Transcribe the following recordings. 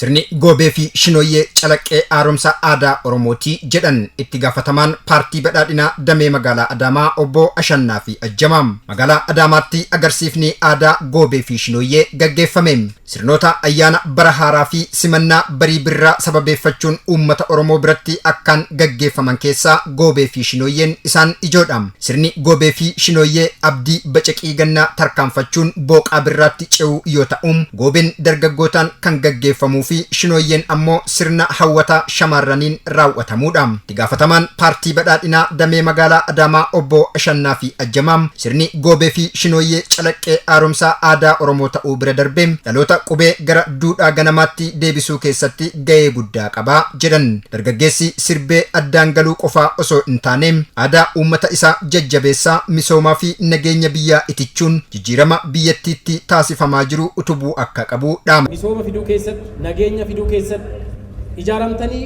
Sirni goobee fi shinooyyee calaqqee haaromsa aadaa Oromooti jedhan itti gaafatamaan paartii badhaadhinaa damee magaalaa Adaamaa obbo Ashannaa fi Ajjamaam. Magaalaa Adaamaatti agarsiifni aadaa goobee fi shinooyyee gaggeeffame. Sirnoota ayyaana bara haaraa fi simannaa barii birraa sababeeffachuun uummata Oromoo biratti akkaan gaggeeffaman keessaa goobee fi shinooyyeen isaan ijoodha. Sirni goobee fi shinooyyee abdii bacaqii gannaa tarkaanfachuun booqaa birraatti ce'uu yoo ta'u, goobeen dargaggootaan kan gaggeeffamu fi shinooyyeen ammoo sirna hawwataa shamarraniin raawwatamuudha. Itti gaafatamaan paartii badhaadhinaa damee magaalaa Adaamaa obbo Ashannaa fi Ajjamaam sirni goobee fi shinooyyee calaqqee haaromsaa aadaa Oromoo ta'uu bira darbee dhaloota qubee gara duudhaa ganamaatti deebisuu keessatti gahee guddaa qaba jedhan. Dargaggeessi sirbee addaan galuu qofaa osoo hin taane aadaa uummata isaa jajjabeessaa misoomaa fi nageenya biyyaa itichuun jijjiirama biyyattiitti taasifamaa jiru utubuu akka qabu dhaama. Misooma fiduu keessatti, nageenya fiduu keessatti ijaaramtanii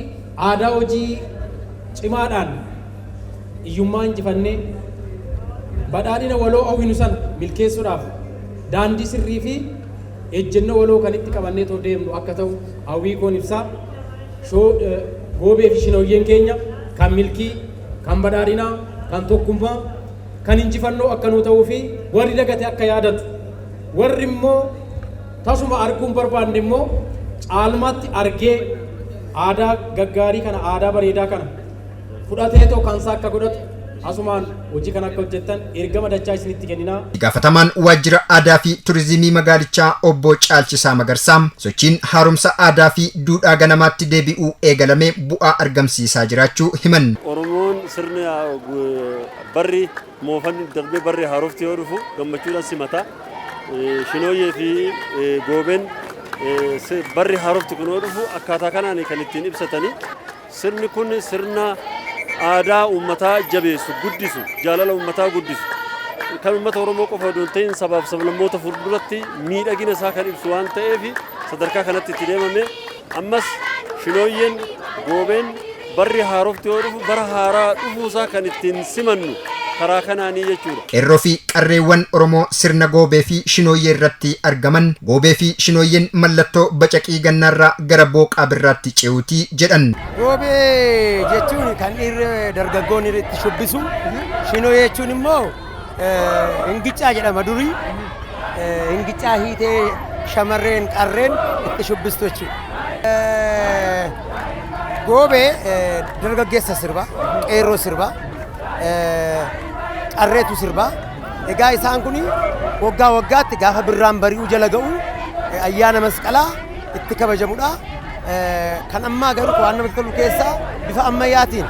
aadaa hojii cimaadhaan hiyyummaa injifannee badhaadhina waloo hawwinu san milkeessuudhaaf daandii sirrii fi ejjennoo waloo kan itti qabannee too deemnu akka ta'u hawwii koon ibsaa. Goobee fi shinooyyeen keenya kan milkii, kan badhaadhinaa, kan tokkummaa, kan injifannoo akka nuu ta'uu fi warri dagate akka yaadatu, warri immoo tasuma arguun barbaanne immoo caalmaatti argee aadaa gaggaarii kana, aadaa bareedaa kana fudhatee too kansaa akka godhatu asumaan hojii kan akka hojjettan ergama dachaa isinitti kenninaa. Gaafatamaan waajjira aadaa fi turizimii magaalichaa obbo Caalchisaa Magarsaa sochiin haaromsa aadaa fi duudhaa ganamaatti deebi'uu eegalamee bu'aa argamsiisaa jiraachuu himan. Oromoon sirni barri moofanni darbee barri haarofti yoo dhufu gammachuudhaan simata. Shinooyyee fi goobeen barri haarofti kun yoo dhufu akkaataa kanaan kan ittiin ibsatanii sirni kun sirna aadaa uummataa jabeessu, guddisu, jaalala uummataa guddisu. Kan uummata Oromoo qofa osoo hin ta'in sabaaf sablammoota fuulduratti miidhagina isaa kan ibsu waan ta'eef sadarkaa kanatti itti deemame. Ammas shinooyyeen goobeen barri haarofti yoo dhufu bara haaraa dhufuusaa kan ittiin simannu karaa kanaanii jechuudha. Qeerroo fi qarreewwan Oromoo sirna goobee fi shinooyyee irratti argaman goobee fi shinooyyeen mallattoo bacaqii gannaarraa gara booqaa birraatti ce'uutii jedhan. Goobee jechuun kan dargaggoonni itti shubbisu, shinooyyee jechuun immoo hingicaa jedhama durii. Hingicaa hiitee shamarreen qarreen itti shubbistu jechuudha. Goobee dargaggeessa sirba, qeerroo sirba. Qarreetu sirba. Egaa isaan kun waggaa waggaatti gaafa birraan bari'uu jala ga'u ayyaana masqalaa itti kabajamudha. Kan ammaa garuu waan namatti tolu keessaa bifa ammayyaatiin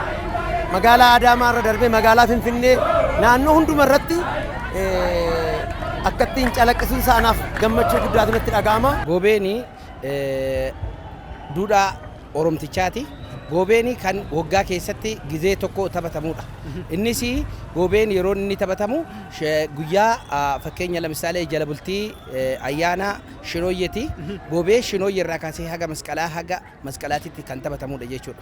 magaalaa Adaamaa irra darbee magaalaa Finfinnee naannoo hunduma irratti akka ittiin calaqqisuun isaanaaf gammachuu guddaatu natti dhaga'ama. Goobeen duudhaa Oromtichaati. Goobeen kan waggaa keessatti gizee tokko taphatamudha. Innis goobeen yeroo inni taphatamu guyyaa fakkeenya lamsaalee jala bultii ayyaana shinooyyeeti. Goobee shinooyyee irraa kaasee haga masqalaatitti kan taphatamudha jechuudha.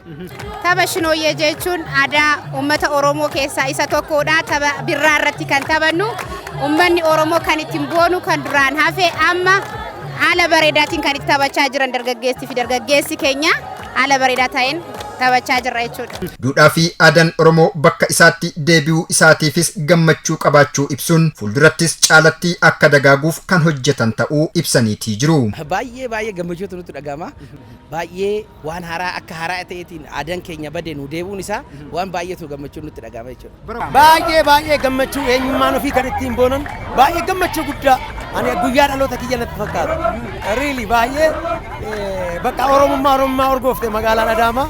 Tapha shinooyyee jechuun aadaa uummata Oromoo keessaa isa tokkodha. Tapha birraa irratti kan taphannu uummanni Oromoo kan ittiin boonu kan duraan hafe amma haala bareedaatiin kan itti taphachaa jiran dargaggeessi fi dargaggeessi keenya haala bareedaa ta'een taphachaa jirra jechuudha. Duudhaa fi aadaan Oromoo bakka isaatti deebi'uu isaatiifis gammachuu qabaachuu ibsuun fuuldurattis caalatti akka dagaaguuf kan hojjetan ta'uu ibsaniitii jiru. Baay'ee gammachuutu nutti dhagahama. Baay'ee waan haaraa akka haaraa ta'eetiin aadaan keenya badee nu deebi'uun isaa waan baay'eetu gammachuu nutti dhagahama jechuudha. Baay'ee gammachuu eenyummaan ofii kan ittiin boonan baay'ee gammachuu guddaa. Ani guyyaa dhaloota kiyya natti fakkaata. Riili baay'ee bakka Oromummaa orgoofte magaalaan Adaamaa.